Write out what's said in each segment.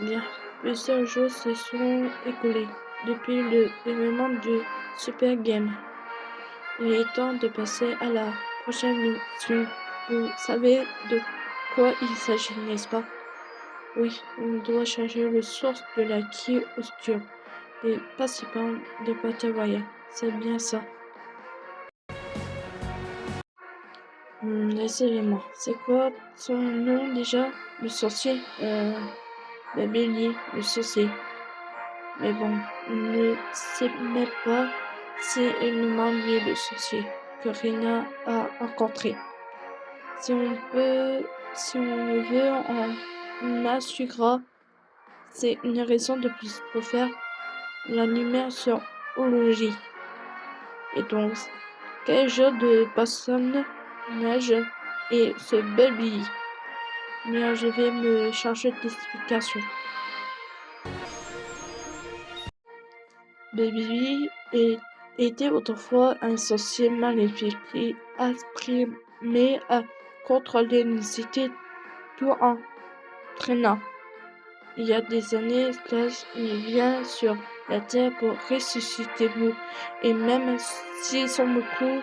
Bien, plusieurs jours se sont écoulés depuis l'événement du Super Game. Il est temps de passer à la prochaine mission. Vous savez de quoi il s'agit, n'est-ce pas? Oui, on doit changer le source de la quille obscure, les participants de Battle Royale. C'est bien ça. Les éléments. C'est quoi son nom déjà? Le sorcier? Baby le sorcier. Mais bon, on ne sait même pas si élément lui le sorcier que Rina a rencontré. Si on veut en assurera, c'est une raison de plus pour faire la lumière sur horlogie. Et donc, quel genre de personne neige et ce baby? Mais je vais me charger d'explications. Baby était autrefois un sorcier maléfique qui aspirait à contrôler une cité tout en traînant. Il y a des années, il vient sur la terre pour ressusciter vous. Et même si sont beaucoup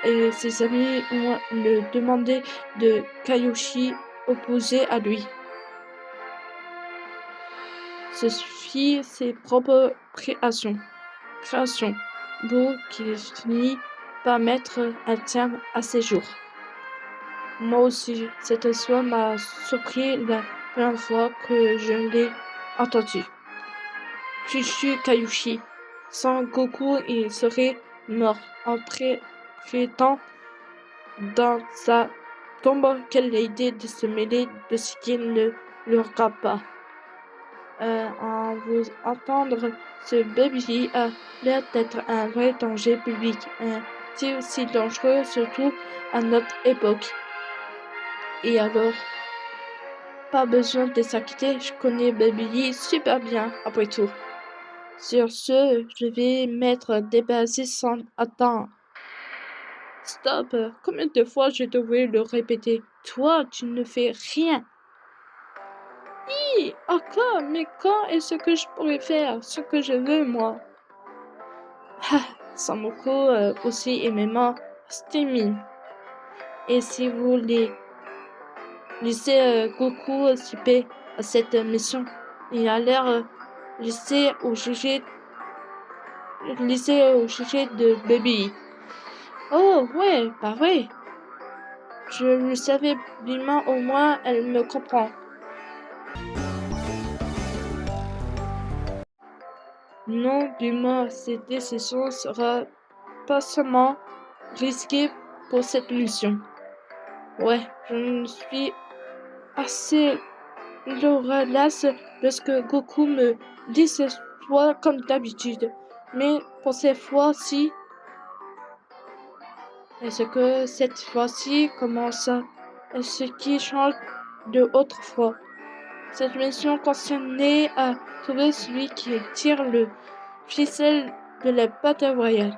et ses amis ont le demandé de Kayoshi opposé à lui. Ce fit ses propres créations. Beau qu'il finit par mettre un terme à ses jours. Moi aussi, cette histoire m'a surpris la première fois que je l'ai entendue. Chuchu Kayushi. Sans Goku, il serait mort en prétendant dans sa tombe. Quelle idée de se mêler de ce qu'il ne l'aura pas. En vous entendre, ce baby a l'air d'être un vrai danger public, un type si dangereux, surtout à notre époque. Et alors, pas besoin de s'inquiéter, je connais Baby super bien, après tout. Sur ce, je vais m'être débarrassé sans attendre. Stop, combien de fois je devrais le répéter? Toi, tu ne fais rien. Encore, mais quand est-ce que je pourrais faire ce que je veux, moi? Samoko aussi et même Steaming. Et si vous laissez Goku super à cette mission, il a l'air laissé au sujet de Baby. Oh ouais, bah ouais. Je le savais, Bima au moins elle me comprend. Non, Bima, cette décision sera pas seulement risquée pour cette mission. Ouais, je ne suis assez lasse lorsque Goku me dit ce soit comme d'habitude. Mais pour cette fois-ci, est-ce que cette fois-ci commence à ce qui change de autrefois? Cette mission concernait à trouver celui qui tire le ficelle de la Battle Royale.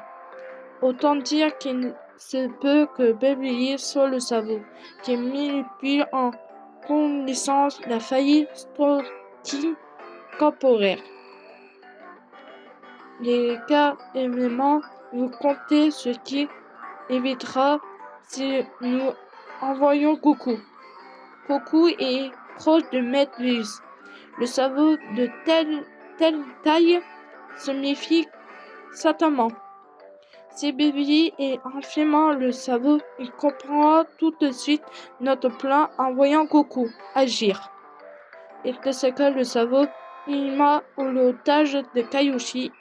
Autant dire qu'il se peut que Baby soit le cerveau, qui manipule en connaissance la faillite sportive corporelle. Les cas événements, vous comptez ce qui évitera si nous envoyons Goku. Goku est proche de Maître Luz. Le cerveau de telle taille se méfie certainement. Si Baby est infiniment le cerveau, il comprendra tout de suite notre plan en voyant Goku agir. Et de ce que le cerveau, il m'a au l'otage de Kaiouchi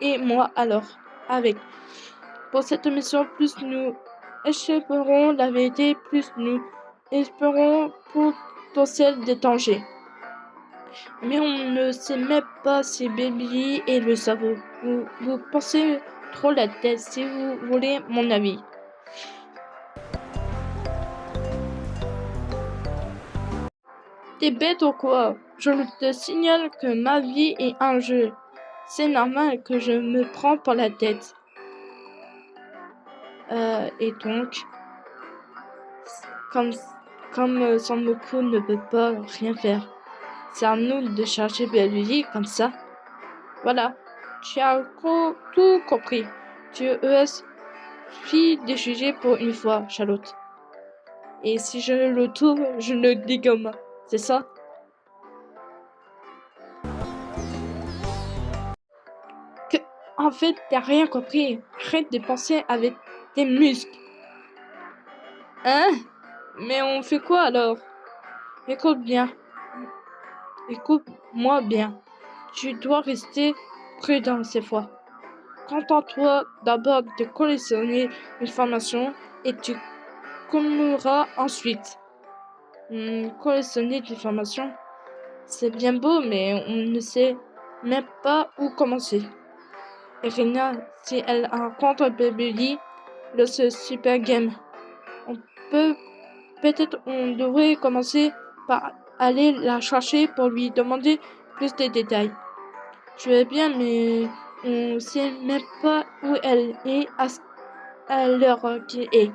et moi alors, avec. Pour cette mission, plus nous échapperons la vérité, plus nous espérons potentiel des dangers. Mais on ne sait même pas si Baby est le cerveau. Vous pensez trop la tête si vous voulez mon avis. T'es bête ou quoi? Je te signale que ma vie est un jeu. C'est normal que je me prends pour la tête. Et donc, comme Sangoku ne peut pas rien faire. C'est à nous de chercher Belluy comme ça. Voilà, tu as tout compris. Tu es fille des sujets pour une fois, Charlotte. Et si je le trouve, je le dégomme. C'est ça? Que, en fait, t'as rien compris. Arrête de penser avec tes muscles. Hein? Mais on fait quoi alors? Écoute bien. Écoute-moi bien. Tu dois rester prudent cette fois. Contente-toi d'abord de collectionner l'information et tu communiqueras ensuite. Collectionner l'information, c'est bien beau, mais on ne sait même pas où commencer. Irina, si elle rencontre Baby le Super Game, peut-être on devrait commencer par aller la chercher pour lui demander plus de détails. Je vais bien, mais on sait même pas où elle est à l'heure qu'il est.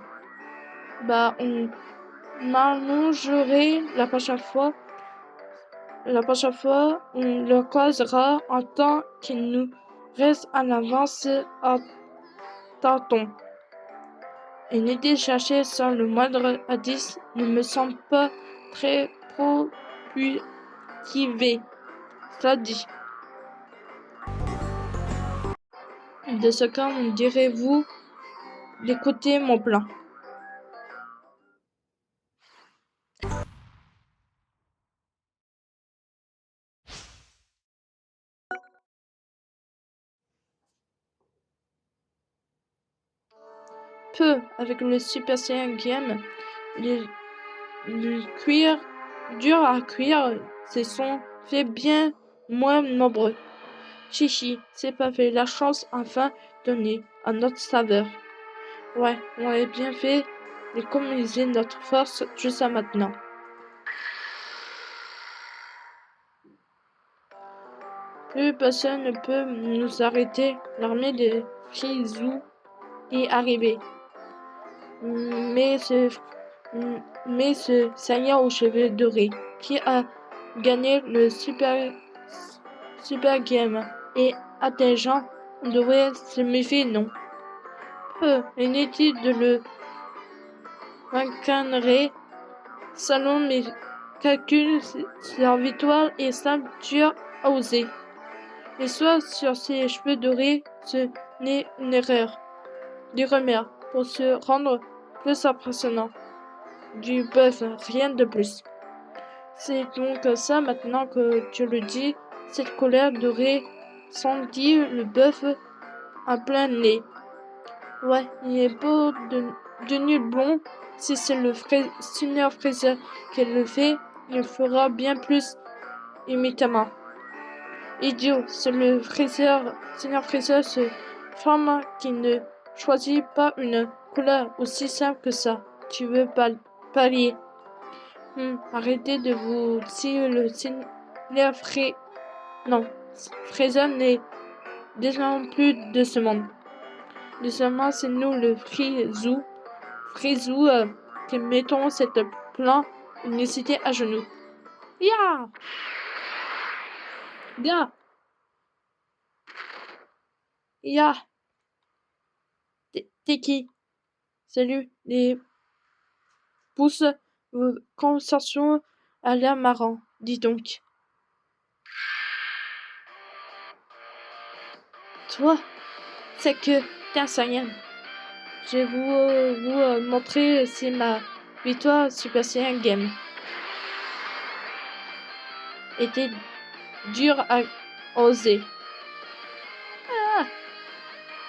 On m'allongerait la prochaine fois. La prochaine fois, on le croisera en temps qu'il nous reste en avance à tâtons. Une idée cherchée sans le moindre indice ne me semble pas très productive. Cela dit. De ce cas, me direz-vous d'écouter mon plan? Peu, avec le Super Saiyan Game, le cuir dur à cuire se sont fait bien moins nombreux. Chichi, c'est pas fait, la chance enfin donnée à notre saveur. Ouais, on a bien fait d'économiser notre force jusqu'à maintenant. Plus personne ne peut nous arrêter. L'armée de Frizou est arrivée. Mais ce Saiyan aux cheveux dorés qui a gagné le Super Game est intelligent, on devrait se méfier, non? Inutile de le vaincre. Selon mes calculs, sa victoire est simple, dure à oser. Et soit sur ses cheveux dorés, ce n'est une erreur. Du remède pour se rendre plus impressionnant. Du bœuf, rien de plus. C'est donc ça maintenant que tu le dis, cette colère dorée sentit le bœuf en plein nez. Ouais, il est beau de nul bon. Si c'est le Seigneur Fraser qui le fait, il fera bien plus immédiatement. Idiot, c'est le Seigneur Fraser, ce femme qui ne choisit pas une couleur aussi simple que ça. Tu veux parier? Arrêtez de vous dire le Seigneur Fraser n'est désormais plus de ce monde. Désormais, c'est nous le Frizou, qui mettons cette plan unicité à genoux. Ya! Ya! Ya! T'es qui? Salut, les pouces, vos conversations a l'air marrant, dis donc. Toi, c'est que t'es un Saiyan. Je vais vous montrer si ma victoire Super Saiyan Game était dure à oser. Ah!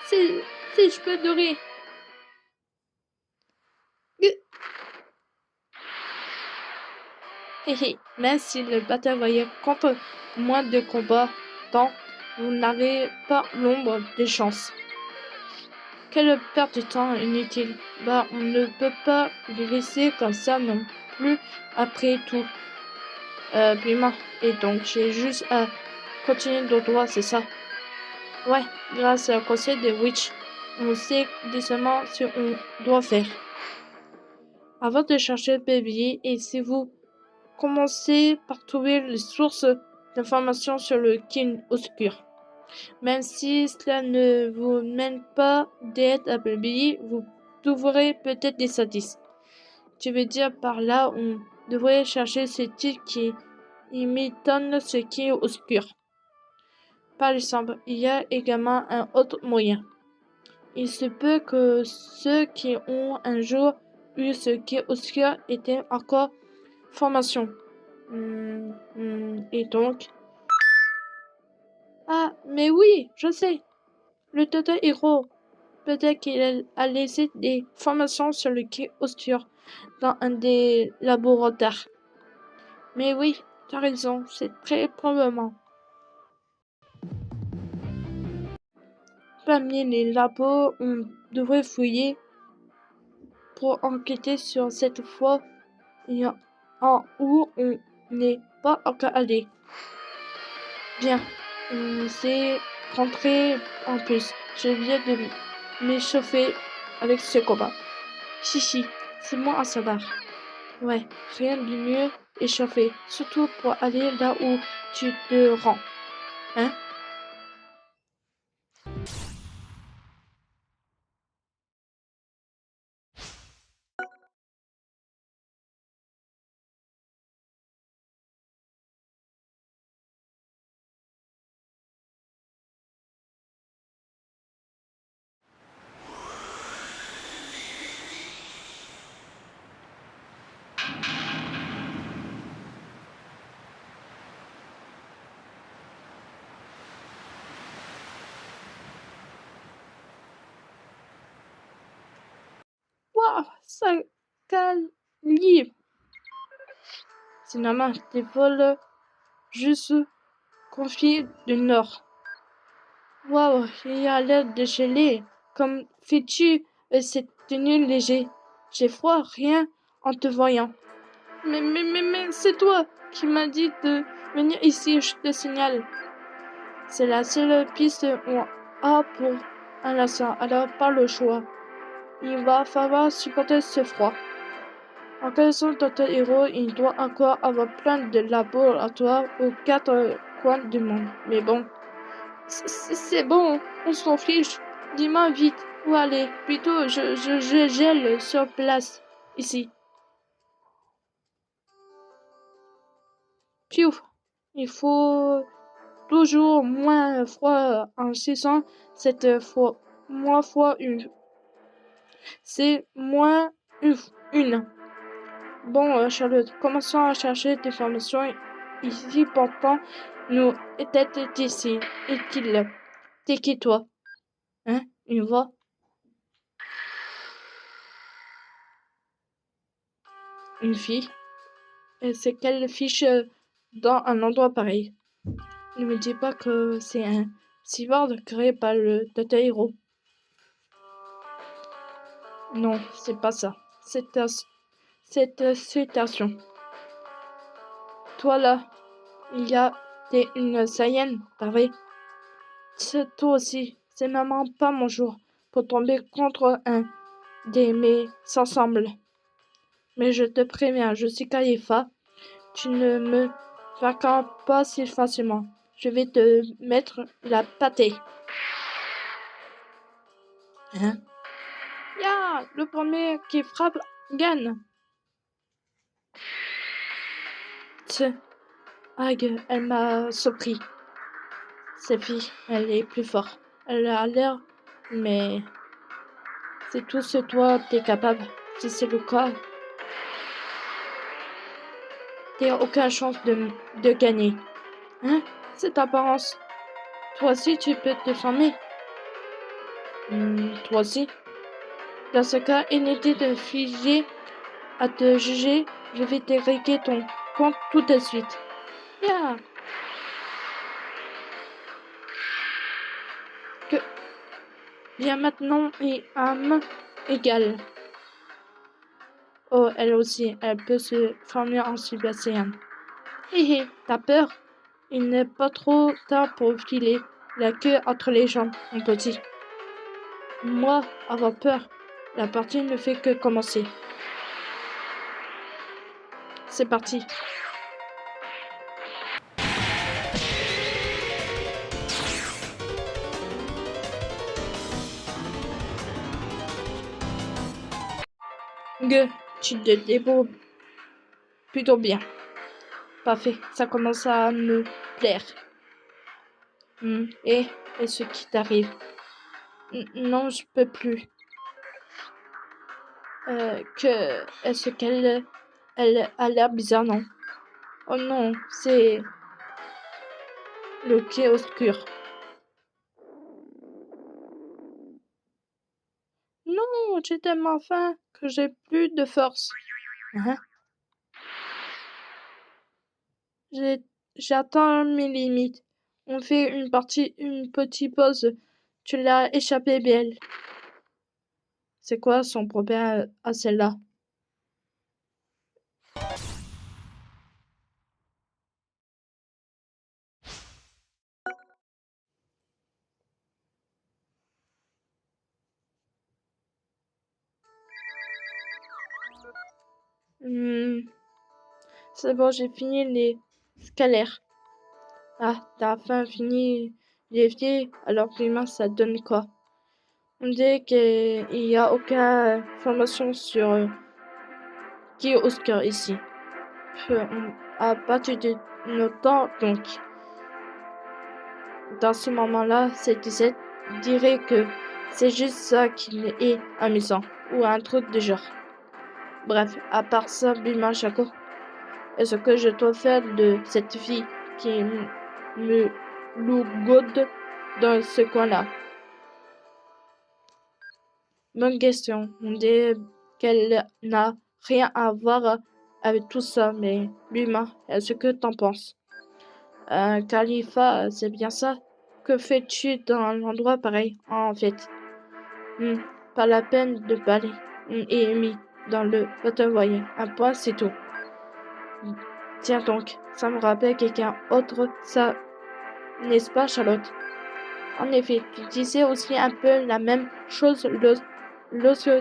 Si je peux dorer. Même si le batteur voyait contre moins de combattants, vous n'avez pas l'ombre de chance. Quelle perte de temps inutile. On ne peut pas les laisser comme ça non plus après tout. Piment. Et donc, j'ai juste à continuer de droit, c'est ça? Ouais, grâce au conseil de Witch, on sait décemment ce qu'on doit faire. Avant de chercher le bébé, et si vous commencez par trouver les sources d'informations sur le King obscur. Même si cela ne vous mène pas d'aide à publier, vous trouverez peut-être des indices. Je veux dire par là, on devrait chercher ce titre qui imitent ce qui est obscur. Par exemple, il y a également un autre moyen. Il se peut que ceux qui ont un jour eu ce qui est obscur étaient encore formation. Et donc... Ah, mais oui, je sais. Le Tata Hero. Peut-être qu'il a laissé des formations sur le quai obscur dans un des laboratoires. Mais oui, tu as raison, c'est très probablement. Parmi les labos, on devrait fouiller pour enquêter sur cette fois en où on n'est pas encore allé. Bien, c'est rentré en plus. Je viens de m'échauffer avec ce combat. Chichi, c'est moi à savoir. Ouais, rien de mieux échauffé, surtout pour aller là où tu te rends. Hein? Waouh, ça calibre. C'est normal, des vols juste confiés du nord. Waouh, il a l'air de geler. Comme fais-tu cette tenue légère? J'ai froid, rien en te voyant. Mais, c'est toi qui m'as dit de venir ici, je te signale. C'est la seule piste qu'on a pour un l'instant, alors pas le choix. Il va falloir supporter ce froid. En connaissant notre héros, il doit encore avoir plein de laboratoires aux quatre coins du monde. Mais bon, c'est bon, on s'en fiche. Dis-moi vite où aller. Plutôt, je gèle sur place, ici. Piouf, il faut toujours moins froid en saison. Cette fois, moins froid une. C'est moins une. Bon, Charlotte, commençons à chercher des formations ici. Pourtant, nous était d'ici. Est-il? T'es qui, toi? Hein? Une voix? Une fille? Et c'est quelle fiche dans un endroit pareil? Ne me dis pas que c'est un cyborg créé par le Data Hero. Non, c'est pas ça. Cette citation. Toi là, il y a une Saiyenne, pas vrai? C'est toi aussi. C'est vraiment pas mon jour pour tomber contre un des mes ensembles. Mais je te préviens, je suis Kalifa. Tu ne me vaincras pas si facilement. Je vais te mettre la pâtée. Hein? Ya, le premier qui frappe gagne. Tiens, Aïe, elle m'a surpris. Cette fille, elle est plus forte. Elle a l'air, mais c'est tout ce toi t'es capable. Si c'est le cas, t'as aucune chance de gagner. Hein? Cette apparence. Toi aussi, tu peux te former. Toi aussi. Dans ce cas, inutile de figer à te juger. Je vais te régler ton compte tout de suite. Yeah. Que bien maintenant et âme égale. Oh, elle aussi, elle peut se former en Super Saiyan. Hé hé, t'as peur? Il n'est pas trop tard pour filer la queue entre les jambes, mon petit. Moi, avoir peur, la partie ne fait que commencer. c'est parti. Tu te débrouilles plutôt bien. Parfait, ça commence à me plaire. Et ce qui t'arrive? Non, je peux plus. Est-ce qu'elle a l'air bizarre, non? Oh non, c'est le quai obscur. Non, j'ai tellement faim que j'ai plus de force. Hein? J'atteins mes limites. On fait une petite pause. Tu l'as échappé belle. C'est quoi son problème à celle-là? C'est bon, j'ai fini les scalaires. Ah, t'as enfin fini les pieds, alors que l'humain, ça donne quoi? On dit qu'il n'y a aucune information sur qui est Oscar ici. On a battu de notre temps, donc dans ce moment-là, cette dirait que c'est juste ça qui est amusant, ou un truc de genre. Bref, à part ça, Bima Chaco, est-ce que je dois faire de cette fille qui me lougode dans ce coin-là? Bonne question. On dit qu'elle n'a rien à voir avec tout ça, mais Bima, est-ce que t'en penses? Khalifa, c'est bien ça? Que fais-tu dans un endroit pareil, en fait? Pas la peine de parler. Et mis dans le bottom voyez. Un point, c'est tout. Tiens donc, ça me rappelle quelqu'un autre, ça, n'est-ce pas, Charlotte? En effet, tu disais aussi un peu la même chose lorsque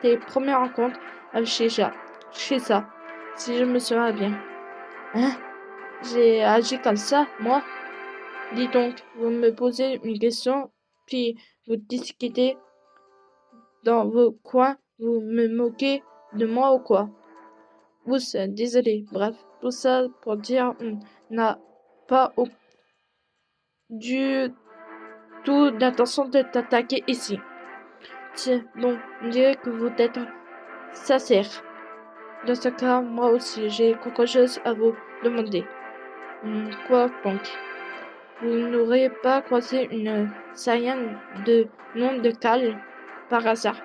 tes premières rencontres avec chez ça, si je me souviens bien. Hein? J'ai agi comme ça, moi? Dis donc, vous me posez une question, puis vous discutez dans vos coins, vous me moquez de moi ou quoi? Oups, désolé, bref, tout ça pour dire on n'a pas du tout d'intention de t'attaquer ici. Tiens, bon, on dirait que vous êtes sincère. Dans ce cas, moi aussi, j'ai quelque chose à vous demander. Quoi donc? Vous n'aurez pas croisé une Saïenne de nom de Cal par hasard?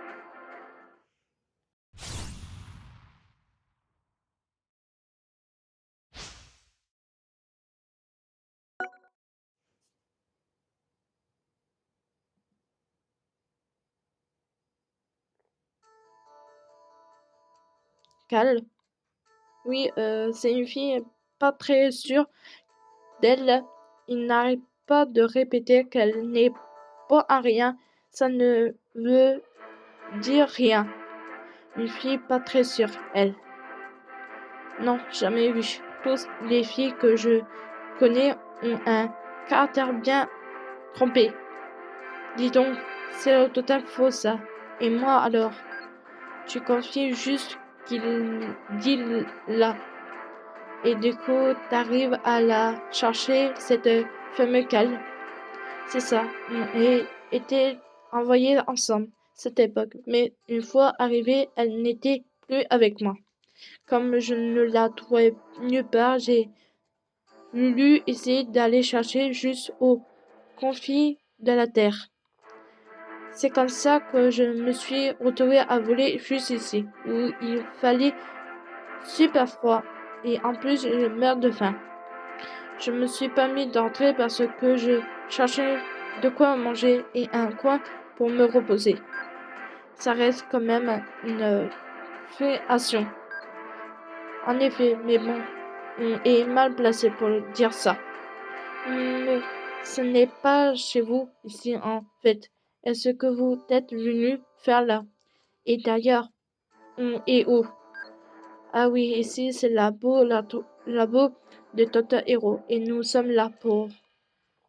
Cal? Oui, c'est une fille pas très sûre d'elle. Il n'arrête pas de répéter qu'elle n'est pas un rien. Ça ne veut dire rien. Une fille pas très sûre, elle. Non, jamais vu. Toutes les filles que je connais ont un caractère bien trempé. Dis donc, c'est au total faux ça. Et moi alors? Tu confies juste qu'il dit là. Et du coup, t'arrives à la chercher, cette fameuse cale. C'est ça. On été envoyés ensemble, cette époque. Mais une fois arrivée, elle n'était plus avec moi. Comme je ne la trouvais nulle part, j'ai voulu essayer d'aller chercher juste au confins de la terre. C'est comme ça que je me suis retrouvée à voler juste ici, où il fallait super froid et en plus je meurs de faim. Je me suis permis d'entrer parce que je cherchais de quoi manger et un coin pour me reposer. Ça reste quand même une création. En effet, mais bon, on est mal placé pour dire ça. Mais ce n'est pas chez vous ici en fait. Est-ce que vous êtes venu faire là? Et d'ailleurs, on est où? Ah oui, ici c'est labo de Dr. Hero et nous sommes là pour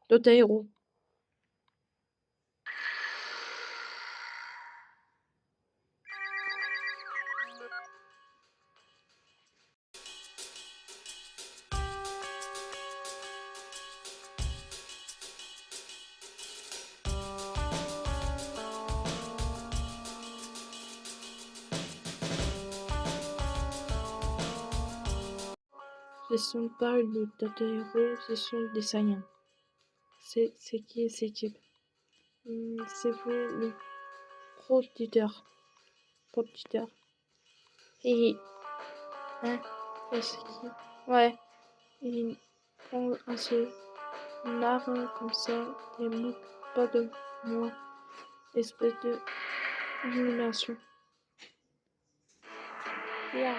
Dr. Hero. Ce sont pas le Dr. Hero, ce sont des Saiyans. C'est qui cette équipe? C'est vous le producteur. Producteur. Et hein, c'est qui? Ouais, il prend un seul marre comme ça et moque pas de moi, espèce de humiliation. Yeah.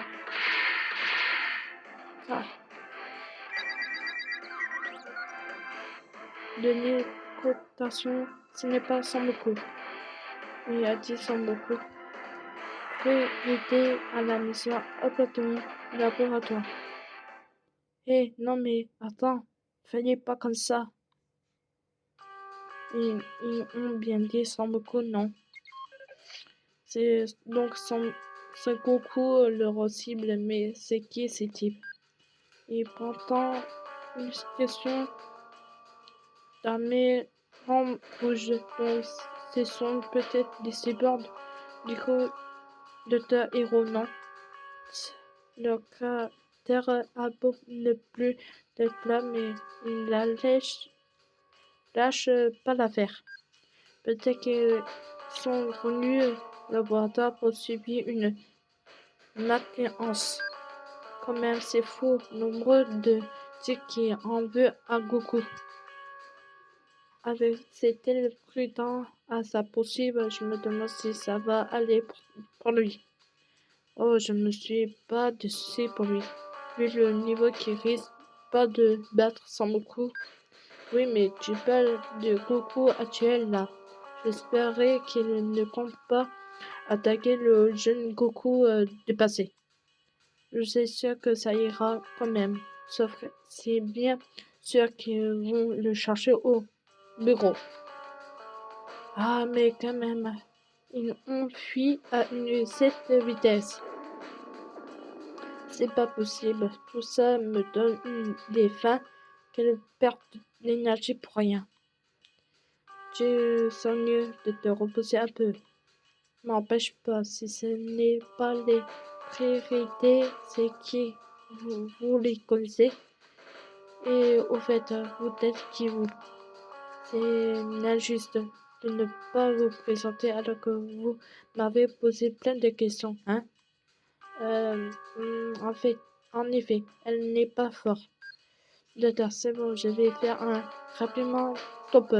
Ah, donner cotation, ce n'est pas sans beaucoup. Il a dit sans beaucoup. Priorité à la mission appartenant au laboratoire. Eh, non mais attends, fallait pas comme ça. Ils ont bien dit sans beaucoup, non. C'est donc sans Goku leur cible, mais c'est qui ces types? Et pourtant, une question d'armée en rouge, donc ce sont peut-être des cyborgs. Du coup, Dr. Hero, non. Leur caractère a beau ne plus d'être là, mais il la lâche pas l'affaire. Peut-être qu'ils sont venus au laboratoire pour subir une maintenance. Quand même, c'est fou, nombreux de ceux qui en veut à Goku. Avec ces tels prudents à sa possible, je me demande si ça va aller pour lui. Oh, je me suis pas de soucis pour lui. Vu le niveau qu'il risque pas de battre sans Goku. Oui, mais tu parles de Goku actuel là. J'espérais qu'il ne compte pas attaquer le jeune Goku du passé. Je suis sûr que ça ira quand même. Sauf que c'est bien sûr qu'ils vont le chercher au bureau. Ah, mais quand même, ils ont fui à une certaine vitesse. C'est pas possible. Tout ça me donne des fins qu'elle perd l'énergie pour rien. Tu sens mieux de te reposer un peu. M'empêche pas, si ce n'est pas les priorités, c'est qui vous les connaissez. Et au fait, vous êtes qui vous? C'est injuste de ne pas vous présenter alors que vous m'avez posé plein de questions, hein? En effet, elle n'est pas forte. D'accord, c'est bon, je vais faire un rapidement top.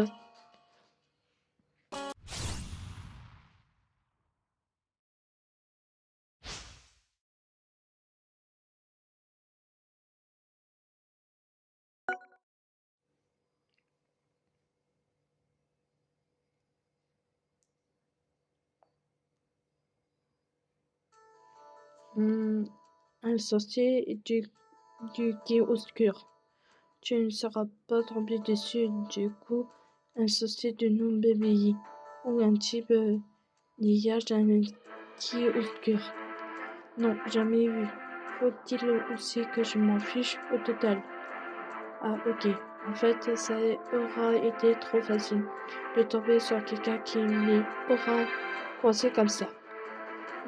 Un sorcier du quai obscur. Tu ne seras pas tombé dessus, du coup, un sorcier de nom BBI ou un type liage d'un quai obscur. Non, jamais vu. Faut-il aussi que je m'en fiche au total? Ah, ok. En fait, ça aura été trop facile de tomber sur quelqu'un qui les aura croisés comme ça.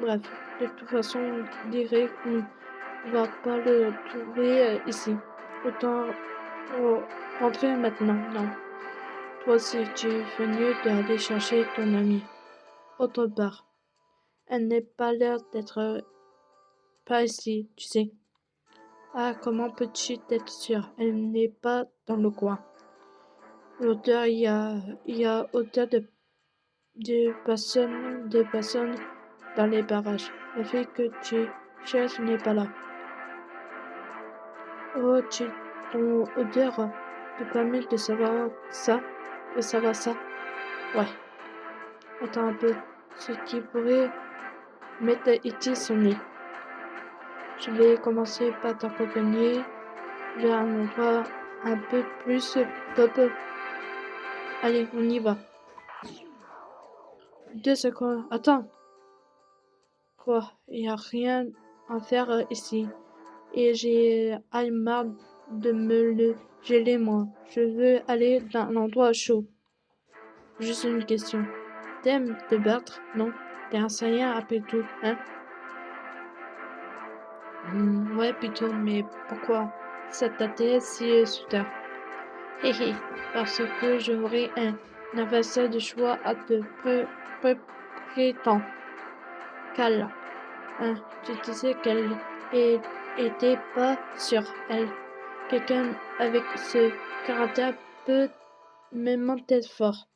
Bref, de toute façon, on dirait qu'on va pas le trouver ici. Autant rentrer maintenant, non. Toi aussi, tu fais mieux d'aller chercher ton amie. Autre part. Elle n'est pas l'air d'être pas ici, tu sais. Ah, comment peux-tu être sûr? Elle n'est pas dans le coin. L'odeur, il y a odeur de personnes dans les barrages. Le fait que tu cherches n'est pas là. Oh, ton odeur te permet de savoir ça. Ouais, attends un peu. Ce qui pourrait mettre ici son nez. Je vais commencer par t'accompagner vers un endroit un peu plus pop. Allez, on y va. 2 secondes. Attends. Quoi? Il n'y a rien à faire ici. Et j'ai marre de me le geler, moi. Je veux aller dans un endroit chaud. Juste une question. T'aimes te battre? Non? T'es un Saiyan après tout, hein? Ouais, plutôt, mais pourquoi ça t'intéresse si soudain? Hé hé, parce que j'aurai un adversaire de choix à te prétendre. Kala. Hein, tu disais qu'elle était pas sur elle. Quelqu'un avec ce caractère peut me monter fort.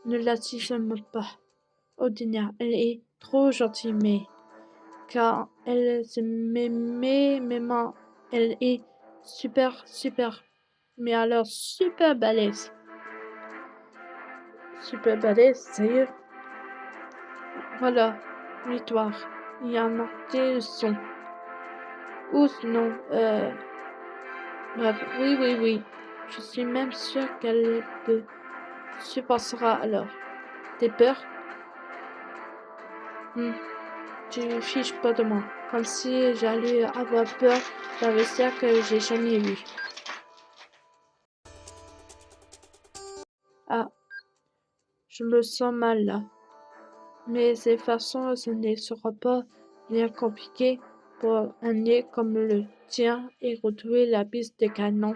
Ne la sous-estime pas. Ordinaire, elle est trop gentille, mais car elle se met même elle est super, mais alors super balèze. Super balèze, sérieux? Voilà, l'histoire. Il y a marqué le son. Ouf, non, bref, oui. Je suis même sûre qu'elle te supportera alors. T'es peur? Tu fiches pas de moi. Comme si j'allais avoir peur d'un vestiaire que j'ai jamais vu. Ah, je me sens mal là. Mais de toute façon, ce ne sera pas bien compliqué pour un nez comme le tien et retrouver la piste de canon.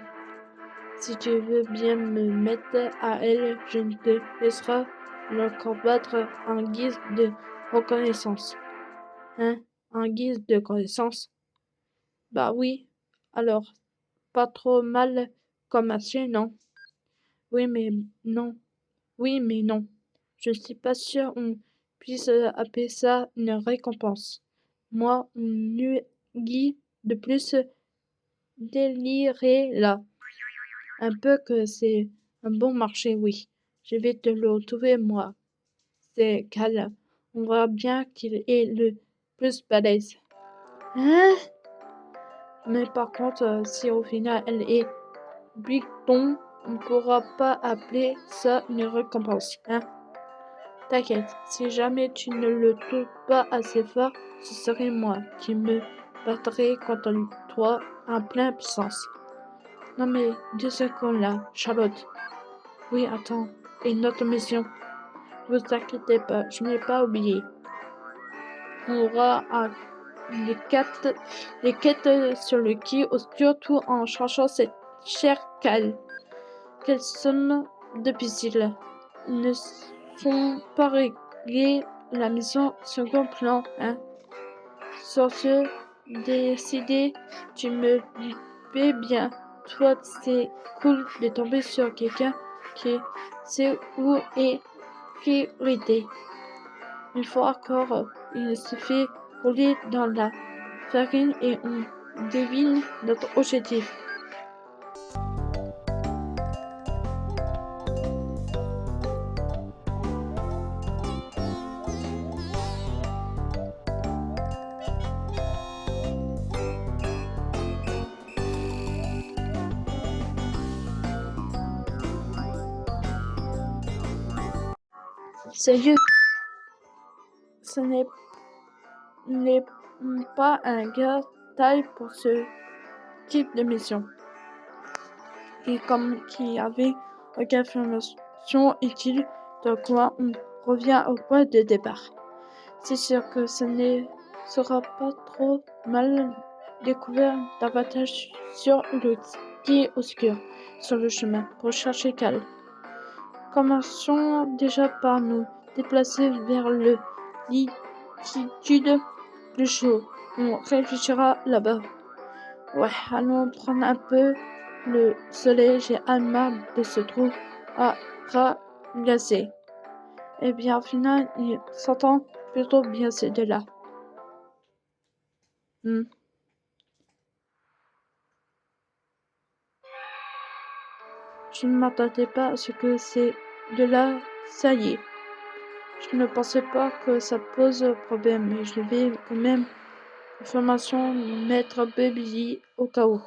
Si tu veux bien me mettre à elle, je ne te laisserai le combattre en guise de reconnaissance. Hein? En guise de reconnaissance? Bah oui. Alors, pas trop mal comme acier, non? Oui, mais non. Oui, mais non. Je ne suis pas sûre on puisse appeler ça une récompense. Moi, on guide de plus déliré là. Un peu que c'est un bon marché, oui. Je vais te le retrouver, moi. C'est Cal. On voit bien qu'il est le plus balèze. Hein? Mais par contre, si au final elle est Bicton, on pourra pas appeler ça une récompense, hein? T'inquiète, si jamais tu ne le trouves pas assez fort, ce serait moi qui me battrai contre toi en pleine puissance. Non mais 2 secondes là, Charlotte. Oui, attends, et notre mission? Ne vous inquiétez pas, je n'ai pas oublié. On aura les quêtes sur le quai obscur tout en cherchant cette chère cale. Quelle somme difficile. Ils ne sont pas réglés la mission second plan, hein. Sur ce, décidé, tu me fais bien. Toi, c'est cool de tomber sur quelqu'un qui sait où est priorité. Une fois encore, il se fait rouler dans la farine et on devine notre objectif. Sérieux, ce n'est pas un gars taille pour ce type de mission. Et comme qu'il y avait aucune information utile, de quoi on revient au point de départ. C'est sûr que ce ne sera pas trop mal découvert davantage sur le quai obscur, sur le chemin, pour chercher Cal. Commençons déjà par nous déplacer vers le latitude plus chaud. On réfléchira là-bas. Ouais, allons prendre un peu le soleil. J'ai marre de ce trou à ras glacé. Eh bien, au final, il s'entend plutôt bien ces deux-là. Je ne m'attendais pas à ce que ces deux-là, ça y est. Je ne pensais pas que ça pose problème, mais je vais quand même Information, mettre baby au cas où.